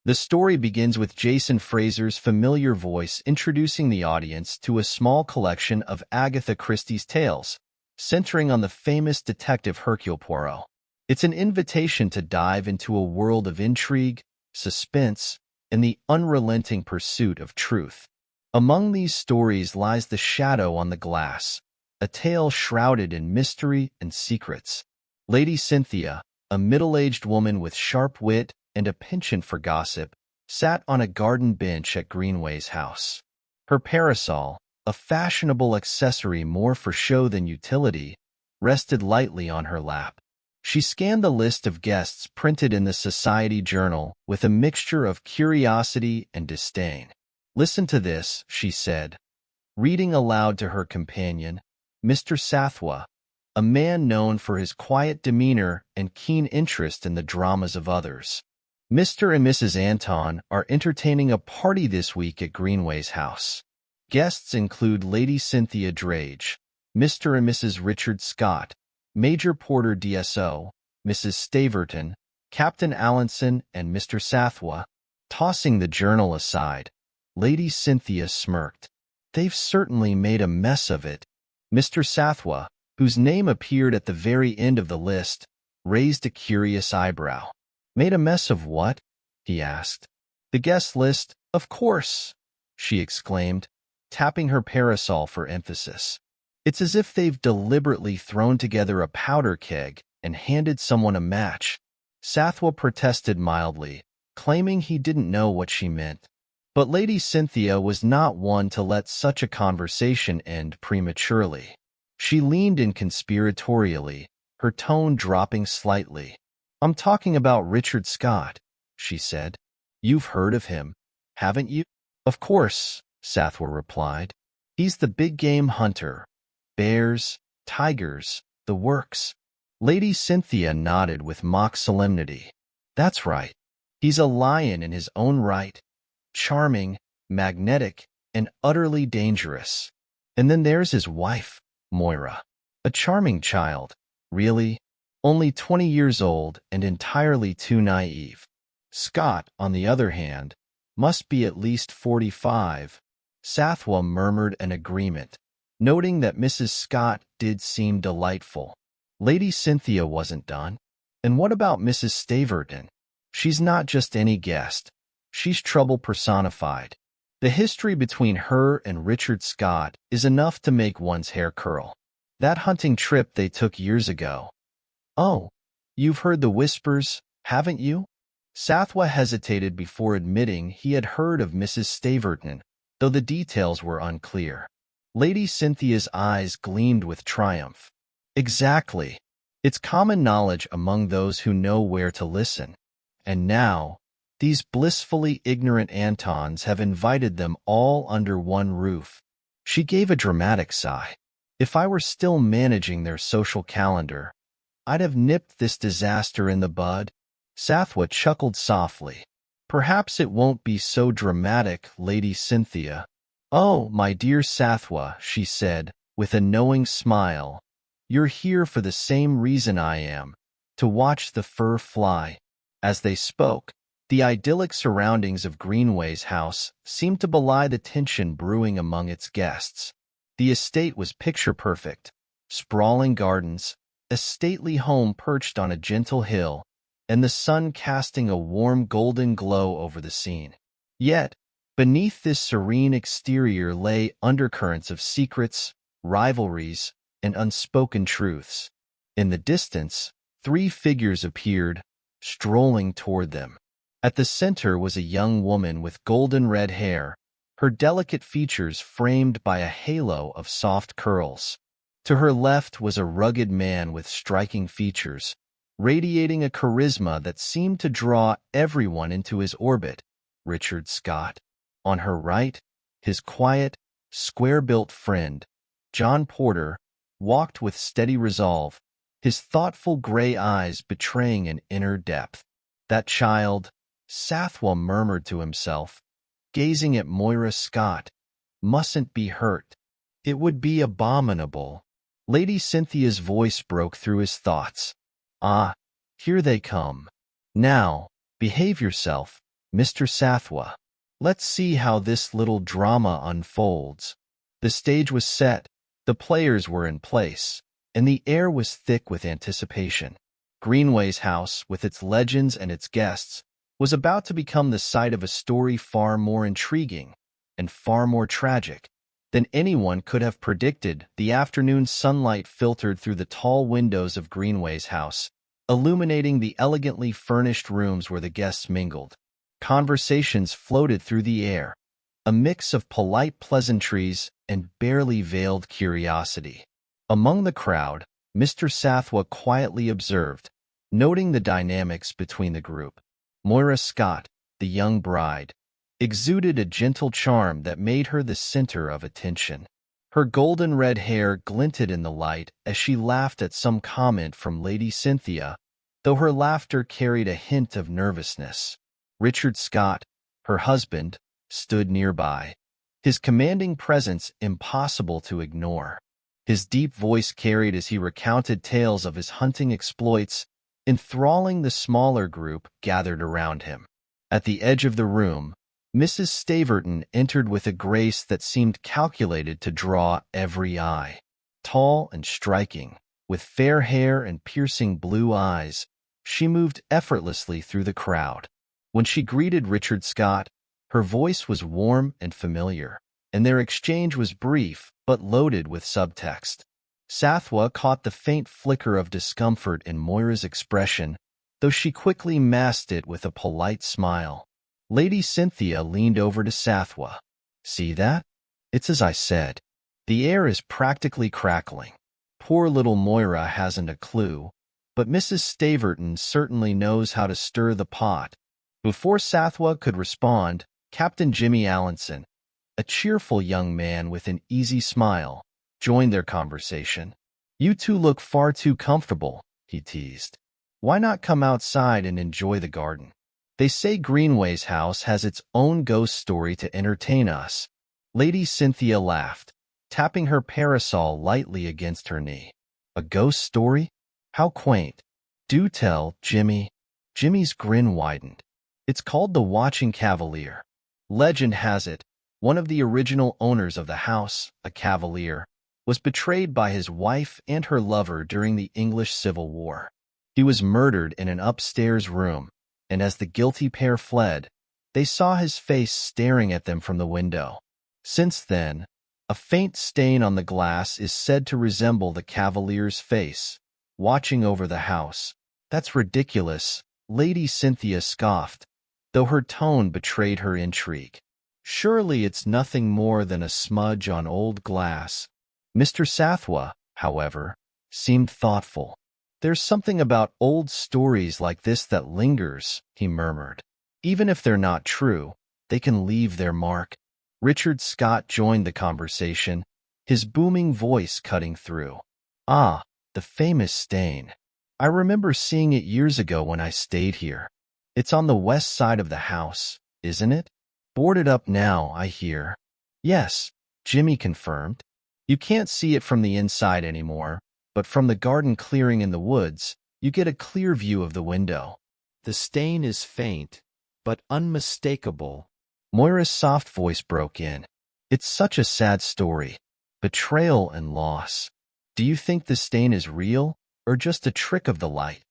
The story begins with Jason Fraser's familiar voice introducing the audience to a small collection of Agatha Christie's tales, centering on the famous detective Hercule Poirot. It's an invitation to dive into a world of intrigue, suspense, and the unrelenting pursuit of truth. Among these stories lies The Shadow on the Glass, a tale shrouded in mystery and secrets. Lady Cynthia, a middle-aged woman with sharp wit and a penchant for gossip, sat on a garden bench at Greenway's house. Her parasol, a fashionable accessory more for show than utility, rested lightly on her lap. She scanned the list of guests printed in the Society Journal with a mixture of curiosity and disdain. "Listen to this," she said, reading aloud to her companion, Mr. Sathwa, a man known for his quiet demeanor and keen interest in the dramas of others. "Mr. and Mrs. Anton are entertaining a party this week at Greenway's house. Guests include Lady Cynthia Drage, Mr. and Mrs. Richard Scott, Major Porter DSO, Mrs. Staverton, Captain Allinson, and Mr. Sathwa." Tossing the journal aside, Lady Cynthia smirked. "They've certainly made a mess of it." Mr. Sathwa, whose name appeared at the very end of the list, raised a curious eyebrow. "Made a mess of what?" he asked. "The guest list, of course," she exclaimed, tapping her parasol for emphasis. "It's as if they've deliberately thrown together a powder keg and handed someone a match." Sathwa protested mildly, claiming he didn't know what she meant. But Lady Cynthia was not one to let such a conversation end prematurely. She leaned in conspiratorially, her tone dropping slightly. "I'm talking about Richard Scott," she said. "You've heard of him, haven't you?" "Of course," Sathwa replied. "He's the big game hunter. Bears, tigers, the works." Lady Cynthia nodded with mock solemnity. "That's right. He's a lion in his own right. Charming, magnetic, and utterly dangerous. And then there's his wife, Moira. A charming child, really. Only 20 years old and entirely too naive. Scott, on the other hand, must be at least 45. Sathwa murmured an agreement, noting that Mrs. Scott did seem delightful. Lady Cynthia wasn't done. "And what about Mrs. Staverton? She's not just any guest. She's trouble personified. The history between her and Richard Scott is enough to make one's hair curl. That hunting trip they took years ago." "Oh, you've heard the whispers, haven't you?" Sathwa hesitated before admitting he had heard of Mrs. Staverton, though the details were unclear. Lady Cynthia's eyes gleamed with triumph. "Exactly. It's common knowledge among those who know where to listen. And now, these blissfully ignorant Antons have invited them all under one roof." She gave a dramatic sigh. "If I were still managing their social calendar, I'd have nipped this disaster in the bud." Sathwa chuckled softly. "Perhaps it won't be so dramatic, Lady Cynthia." "Oh, my dear Sathwa," she said, with a knowing smile, "you're here for the same reason I am, to watch the fur fly." As they spoke, the idyllic surroundings of Greenway's house seemed to belie the tension brewing among its guests. The estate was picture-perfect: sprawling gardens, a stately home perched on a gentle hill, and the sun casting a warm golden glow over the scene. Yet, beneath this serene exterior lay undercurrents of secrets, rivalries, and unspoken truths. In the distance, 3 figures appeared, strolling toward them. At the center was a young woman with golden red hair, her delicate features framed by a halo of soft curls. To her left was a rugged man with striking features, radiating a charisma that seemed to draw everyone into his orbit, Richard Scott. On her right, his quiet, square-built friend, John Porter, walked with steady resolve, his thoughtful gray eyes betraying an inner depth. "That child," Sathwa murmured to himself, gazing at Moira Scott, "mustn't be hurt. It would be abominable." Lady Cynthia's voice broke through his thoughts. "Ah, here they come. Now, behave yourself, Mr. Sathwa, let's see how this little drama unfolds. The stage was set, the players were in place, and the air was thick with anticipation. Greenway's house, with its legends and its guests, was about to become the site of a story far more intriguing and far more tragic than anyone could have predicted. The afternoon sunlight filtered through the tall windows of Greenway's house, illuminating the elegantly furnished rooms where the guests mingled. Conversations floated through the air, a mix of polite pleasantries and barely veiled curiosity. Among the crowd, Mr. Sathwa quietly observed, noting the dynamics between the group. Moira Scott, the young bride, exuded a gentle charm that made her the center of attention. Her golden red hair glinted in the light as she laughed at some comment from Lady Cynthia, though her laughter carried a hint of nervousness. Richard Scott, her husband, stood nearby, his commanding presence impossible to ignore. His deep voice carried as he recounted tales of his hunting exploits, enthralling the smaller group gathered around him. At the edge of the room, Mrs. Staverton entered with a grace that seemed calculated to draw every eye. Tall and striking, with fair hair and piercing blue eyes, she moved effortlessly through the crowd. When she greeted Richard Scott, her voice was warm and familiar, and their exchange was brief but loaded with subtext. Sathwa caught the faint flicker of discomfort in Moira's expression, though she quickly masked it with a polite smile. Lady Cynthia leaned over to Sathwa. "See that? It's as I said. The air is practically crackling. Poor little Moira hasn't a clue, but Mrs. Staverton certainly knows how to stir the pot." Before Sathwa could respond, Captain Jimmy Allinson, a cheerful young man with an easy smile, joined their conversation. "You two look far too comfortable," he teased. "Why not come outside and enjoy the garden? They say Greenway's house has its own ghost story to entertain us." Lady Cynthia laughed, tapping her parasol lightly against her knee. "A ghost story? How quaint. Do tell, Jimmy." Jimmy's grin widened. "It's called the Watching Cavalier. Legend has it, one of the original owners of the house, a cavalier, was betrayed by his wife and her lover during the English Civil War. He was murdered in an upstairs room, and as the guilty pair fled, they saw his face staring at them from the window. Since then, a faint stain on the glass is said to resemble the cavalier's face, watching over the house." "That's ridiculous," Lady Cynthia scoffed, though her tone betrayed her intrigue. "Surely it's nothing more than a smudge on old glass." Mr. Sathwa, however, seemed thoughtful. "There's something about old stories like this that lingers," he murmured. "Even if they're not true, they can leave their mark." Richard Scott joined the conversation, his booming voice cutting through. "Ah, the famous stain. I remember seeing it years ago when I stayed here. It's on the west side of the house, isn't it? Boarded up now, I hear." "Yes," Jimmy confirmed. "You can't see it from the inside anymore, but from the garden clearing in the woods, you get a clear view of the window. The stain is faint, but unmistakable." Moira's soft voice broke in. "It's such a sad story. Betrayal and loss. Do you think the stain is real, or just a trick of the light?"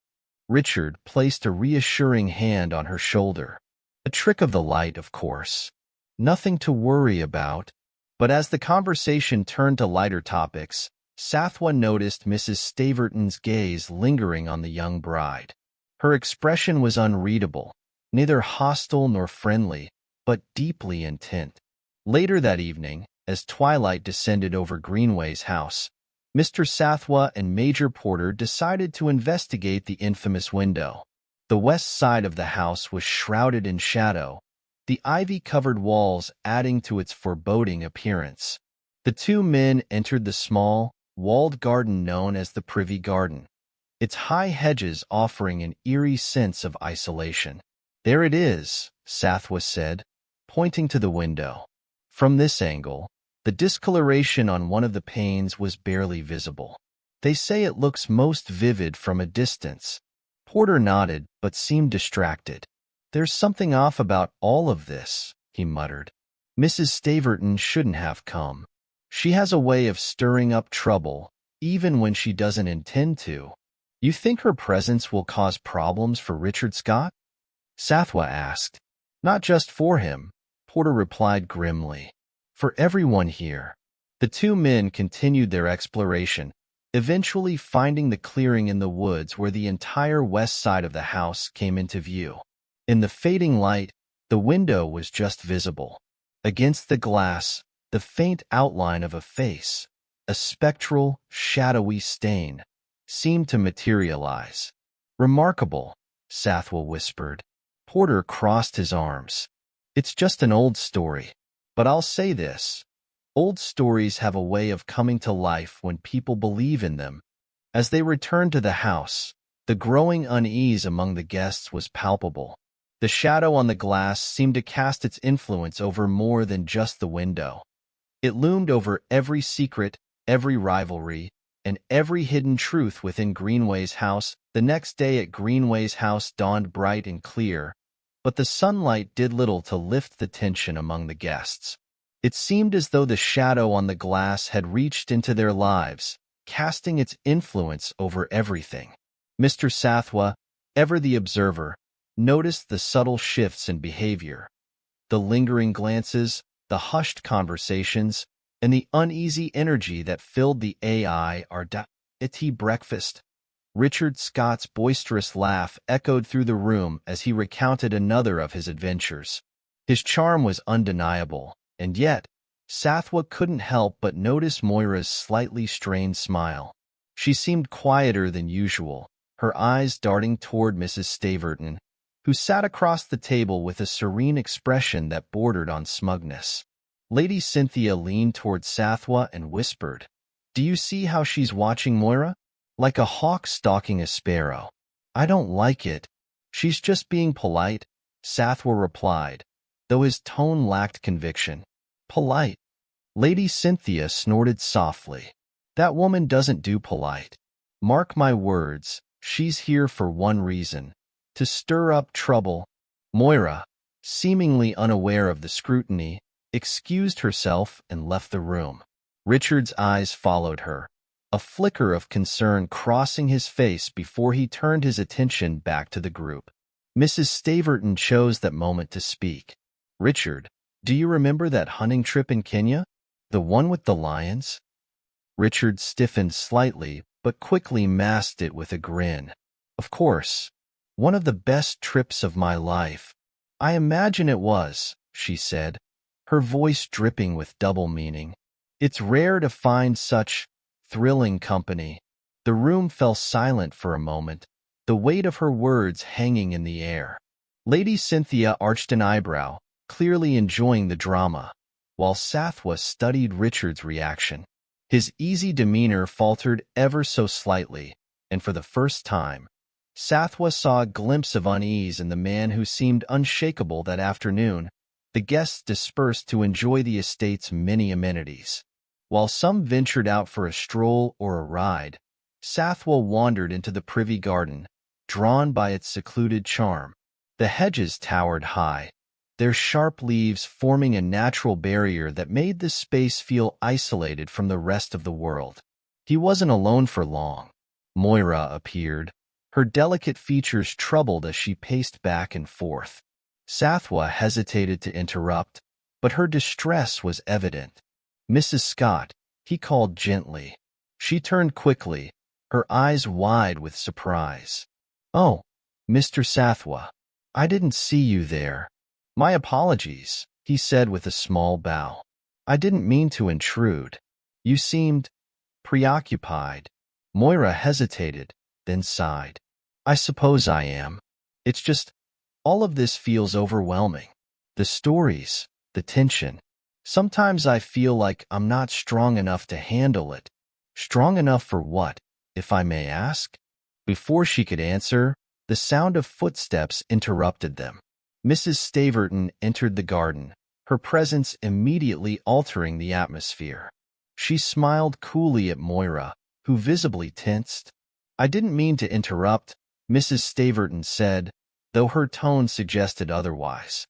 Richard placed a reassuring hand on her shoulder. "A trick of the light, of course. Nothing to worry about." But as the conversation turned to lighter topics, Sathwa noticed Mrs. Staverton's gaze lingering on the young bride. Her expression was unreadable, neither hostile nor friendly, but deeply intent. Later that evening, as twilight descended over Greenway's house, Mr. Sathwa and Major Porter decided to investigate the infamous window. The west side of the house was shrouded in shadow, the ivy-covered walls adding to its foreboding appearance. The two men entered the small, walled garden known as the Privy Garden, its high hedges offering an eerie sense of isolation. "There it is," Sathwa said, pointing to the window. From this angle, the discoloration on one of the panes was barely visible. "They say it looks most vivid from a distance." Porter nodded, but seemed distracted. "There's something off about all of this," he muttered. "Mrs. Staverton shouldn't have come. She has a way of stirring up trouble, even when she doesn't intend to." "You think her presence will cause problems for Richard Scott?" Sathwa asked. "Not just for him," Porter replied grimly. "For everyone here." The two men continued their exploration, eventually finding the clearing in the woods where the entire west side of the house came into view. In the fading light, the window was just visible. Against the glass, the faint outline of a face, a spectral, shadowy stain, seemed to materialize. "Remarkable," Sathwa whispered. Porter crossed his arms. "It's just an old story. But I'll say this. Old stories have a way of coming to life when people believe in them." As they returned to the house, the growing unease among the guests was palpable. The shadow on the glass seemed to cast its influence over more than just the window. It loomed over every secret, every rivalry, and every hidden truth within Greenway's house. The next day at Greenway's house dawned bright and clear, but the sunlight did little to lift the tension among the guests. It seemed as though the shadow on the glass had reached into their lives, casting its influence over everything. Mr. Sathwa, ever the observer, noticed the subtle shifts in behavior, the lingering glances, the hushed conversations, and the uneasy energy that filled the AGATHA breakfast. Richard Scott's boisterous laugh echoed through the room as he recounted another of his adventures. His charm was undeniable, and yet, Sathwa couldn't help but notice Moira's slightly strained smile. She seemed quieter than usual, her eyes darting toward Mrs. Staverton, who sat across the table with a serene expression that bordered on smugness. Lady Cynthia leaned toward Sathwa and whispered, "Do you see how she's watching Moira? Like a hawk stalking a sparrow." "I don't like it." "She's just being polite," Sathwa replied, though his tone lacked conviction. "Polite?" Lady Cynthia snorted softly. "That woman doesn't do polite. Mark my words, she's here for one reason: to stir up trouble." Moira, seemingly unaware of the scrutiny, excused herself and left the room. Richard's eyes followed her, a flicker of concern crossing his face before he turned his attention back to the group. Mrs. Staverton chose that moment to speak. "Richard, do you remember that hunting trip in Kenya? The one with the lions?" Richard stiffened slightly, but quickly masked it with a grin. "Of course. One of the best trips of my life." "I imagine it was," she said, her voice dripping with double meaning. "It's rare to find such thrilling company." The room fell silent for a moment, the weight of her words hanging in the air. Lady Cynthia arched an eyebrow, clearly enjoying the drama, while Sathwa studied Richard's reaction. His easy demeanor faltered ever so slightly, and for the first time, Sathwa saw a glimpse of unease in the man who seemed unshakable that afternoon. The guests dispersed to enjoy the estate's many amenities. While some ventured out for a stroll or a ride, Sathwa wandered into the privy garden, drawn by its secluded charm. The hedges towered high, their sharp leaves forming a natural barrier that made the space feel isolated from the rest of the world. He wasn't alone for long. Moira appeared, her delicate features troubled as she paced back and forth. Sathwa hesitated to interrupt, but her distress was evident. "Mrs. Scott," he called gently. She turned quickly, her eyes wide with surprise. "Oh, Mr. Sathwa, I didn't see you there." "My apologies," he said with a small bow. "I didn't mean to intrude. You seemed preoccupied." Moira hesitated, then sighed. "I suppose I am. It's just, all of this feels overwhelming. The stories, the tension. Sometimes I feel like I'm not strong enough to handle it." "Strong enough for what, if I may ask?" Before she could answer, the sound of footsteps interrupted them. Mrs. Staverton entered the garden, her presence immediately altering the atmosphere. She smiled coolly at Moira, who visibly tensed. "I didn't mean to interrupt," Mrs. Staverton said, though her tone suggested otherwise.